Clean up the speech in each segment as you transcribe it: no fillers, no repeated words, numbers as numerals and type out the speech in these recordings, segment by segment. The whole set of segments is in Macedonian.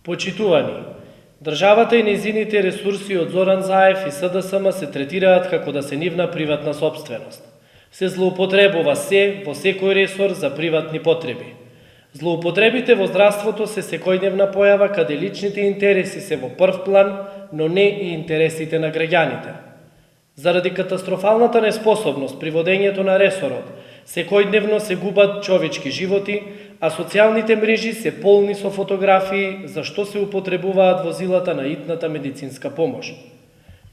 Почитувани, државата и нејзините ресурси од Зоран Заев и СДСМ се третираат како да се нивна приватна сопственост. Се злоупотребува се во секој ресор за приватни потреби. Злоупотребите во здравството се секојдневна појава каде личните интереси се во прв план, но не и интересите на граѓаните. Заради катастрофалната неспособност при водењето на ресорот, секојдневно се губат човечки животи, а социјалните мрежи се полни со фотографии за што се употребуваат возилата на итната медицинска помош.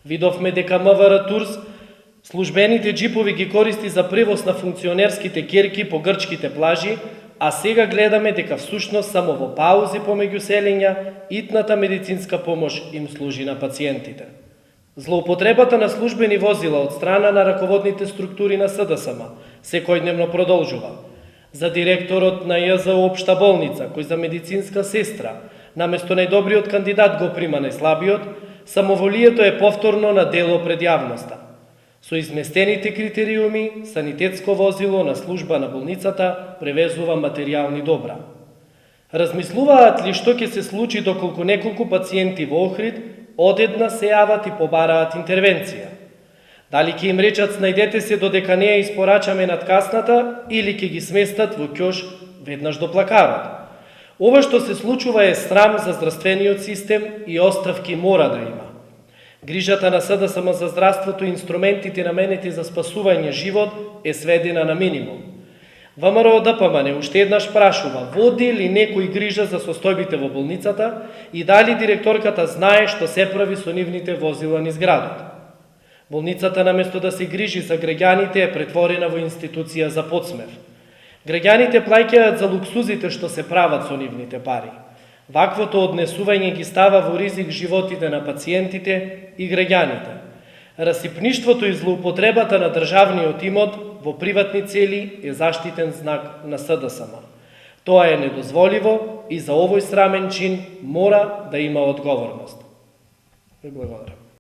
Видовме дека МВР Турс службените джипови ги користи за превоз на функционерските керки по грчките плажи, а сега гледаме дека всушност само во паузи помеѓу селења итната медицинска помош им служи на пациентите. Злоупотребата на службени возила од страна на раководните структури на СДСМ секојдневно продолжува. За директорот на ЈЗО Општа болница, кој за медицинска сестра, наместо најдобриот кандидат го прима најслабиот, самоволието е повторно на дело пред јавноста. Со изместените критериуми, санитетско возило на служба на болницата превезува материјални добра. Размислуваат ли што ќе се случи доколку неколку пациенти во Охрид одедна се јават и побараат интервенција? Дали ќе им речат снајдете се додека не ја испорачаме над касната или ќе ги сместат во ќош веднаш до плакарот? Ова што се случува е срам за здравствениот систем и оставки мора да има. Грижата на СДСМ за здравството и инструментите наменети за спасување живот е сведена на минимум. ВМРО ДПМН уште еднаш прашува, води ли некој грижа за состојбите во болницата и дали директорката знае што се прави со нивните возила низ градот. Болницата наместо да се грижи за граѓаните е претворена во институција за подсмев. Граѓаните плаќаат за луксузите што се прават со нивните пари. Ваквото однесување ги става во ризик животите на пациентите и граѓаните. Расипништвото и злоупотребата на државниот имот во приватни цели е заштитен знак на СДСМ. Тоа е недозволиво и за овој срамен чин мора да има одговорност. Благодарам.